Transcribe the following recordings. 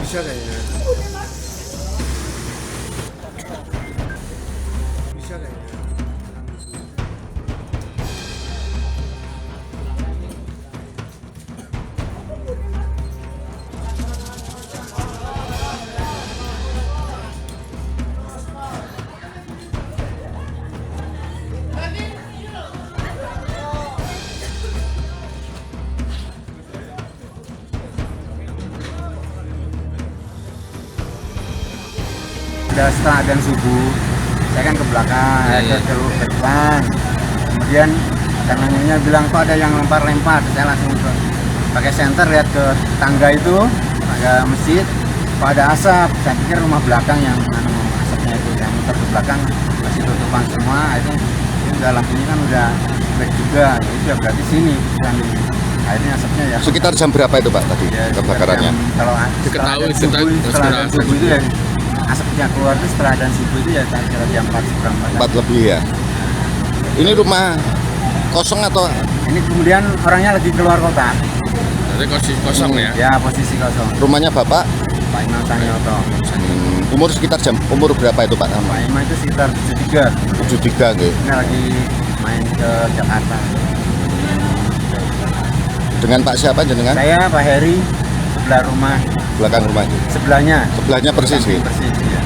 bisa kayaknya. Bisa kayaknya. Setelah adzan subuh, saya kan ke belakang, ke depan. Kemudian kanannya bilang kok ada yang lempar-lempar, saya langsung pakai senter lihat ke tangga itu, tangga masjid, kok ada asap. Saya pikir rumah belakang yang asapnya itu, yang muter ke belakang masih tutupan semua. Itu udah lampunya kan udah black juga, ya berarti sini kan. Akhirnya asapnya ya. Sekitar jam berapa itu Pak tadi Ya, kebakarannya? Kalau setelah adzan subuh itu ya asapnya keluar itu setelah adzan subuh itu ya kira jam 4 kurang 4 lebih ya. Ini rumah kosong atau? Ini kemudian orangnya lagi keluar kota. Jadi kosong ya? Ya, posisi kosong. Rumahnya Bapak? Pak Imam Sanyoto. Umur sekitar umur berapa itu Pak? Pak Imam itu sekitar 73. 73 gitu. Ini lagi main ke Jakarta. Dengan Pak siapa jenengan? Saya Pak Heri, sebelah rumah. Belakang rumah itu. Sebelahnya persis ya? Persis ya.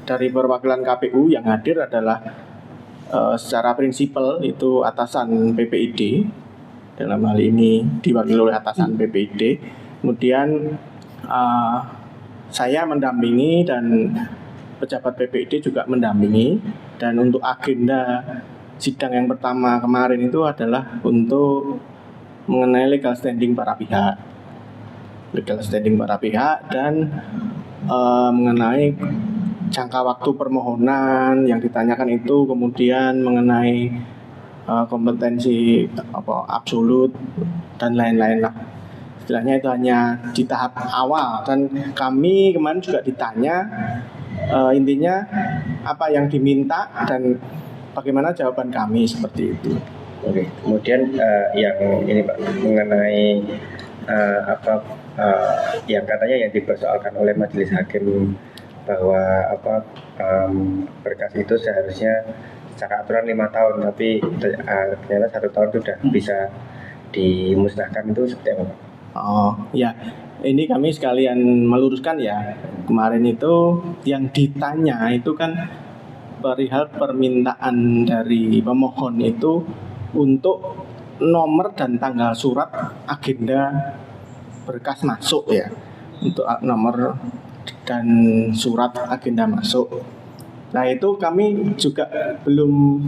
dari perwakilan KPU yang hadir adalah secara prinsipal itu atasan PPID, dalam hal ini diwakili oleh atasan PPID. Kemudian saya mendampingi dan pejabat PPID juga mendampingi. Dan untuk agenda sidang yang pertama kemarin itu adalah untuk mengenai legal standing para pihak, dan mengenai jangka waktu permohonan yang ditanyakan itu, kemudian mengenai kompetensi absolut dan lain-lain lah. Istilahnya itu hanya di tahap awal, dan kami kemarin juga ditanya intinya apa yang diminta dan bagaimana jawaban kami, seperti itu. Oke, kemudian yang ini Pak, mengenai yang katanya yang dipersoalkan oleh majelis hakim bahwa berkas itu seharusnya secara aturan 5 tahun, tapi ternyata 1 tahun sudah bisa dimusnahkan, itu seperti apa Pak? Oh ya, ini kami sekalian meluruskan ya. Kemarin itu yang ditanya itu kan perihal permintaan dari pemohon itu untuk nomor dan tanggal surat agenda berkas masuk ya, untuk nomor dan surat agenda masuk. Nah itu kami juga belum,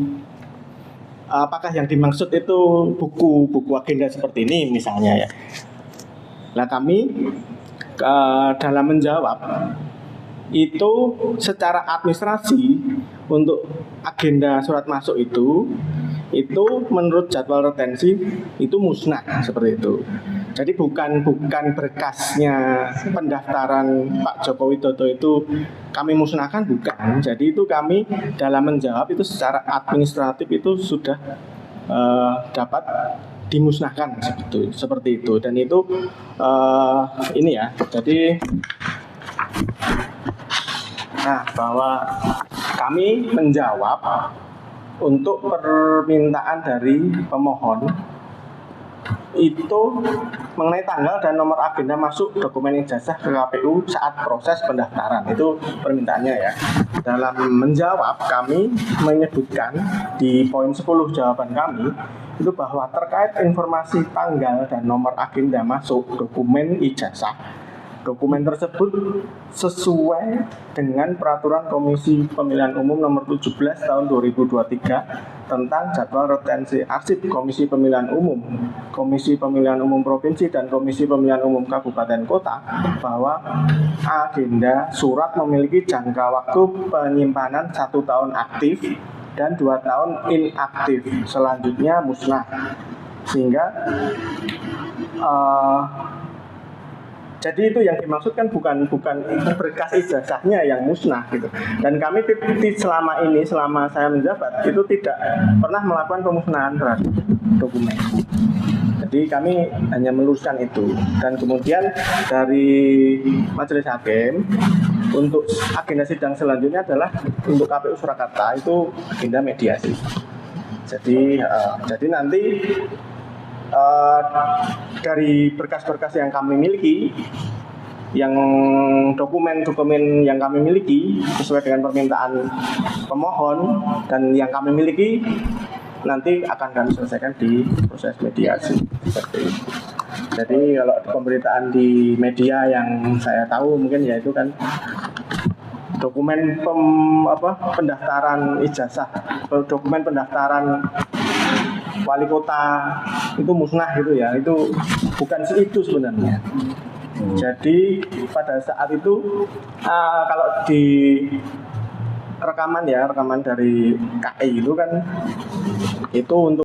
apakah yang dimaksud itu buku agenda seperti ini misalnya ya. Nah kami dalam menjawab itu secara administrasi untuk agenda surat masuk itu menurut jadwal retensi itu musnah, seperti itu. Jadi bukan berkasnya pendaftaran Pak Joko Widodo itu kami musnahkan, bukan. Jadi itu kami dalam menjawab itu secara administratif itu sudah dapat dimusnahkan, seperti itu. Dan itu ini ya. Jadi bahwa kami menjawab untuk permintaan dari pemohon itu mengenai tanggal dan nomor agenda masuk dokumen ijazah ke KPU saat proses pendaftaran. Itu permintaannya ya. Dalam menjawab kami menyebutkan di poin 10 jawaban kami itu bahwa terkait informasi tanggal dan nomor agenda masuk dokumen ijazah, dokumen tersebut sesuai dengan Peraturan Komisi Pemilihan Umum Nomor 17 Tahun 2023 tentang jadwal retensi arsip Komisi Pemilihan Umum, Komisi Pemilihan Umum Provinsi, dan Komisi Pemilihan Umum Kabupaten Kota, bahwa agenda surat memiliki jangka waktu penyimpanan 1 tahun aktif dan 2 tahun inaktif, selanjutnya musnah. Sehingga jadi itu yang dimaksudkan bukan berkas ijazahnya yang musnah gitu. Dan kami selama saya menjabat itu tidak pernah melakukan pemusnahan terhadap dokumen. Jadi kami hanya meluruskan itu. Dan kemudian dari majelis hakim untuk agenda sidang selanjutnya adalah untuk KPU Surakarta itu agenda mediasi. Jadi nanti dari berkas-berkas yang kami miliki, yang dokumen-dokumen yang kami miliki sesuai dengan permintaan pemohon dan yang kami miliki, nanti akan kami selesaikan di proses mediasi, seperti itu. Jadi kalau pemberitaan di media yang saya tahu mungkin ya itu kan dokumen pendaftaran ijazah, dokumen pendaftaran wali kota itu musnah gitu ya, itu bukan itu sebenarnya. Jadi pada saat itu kalau di rekaman dari KI itu kan itu untuk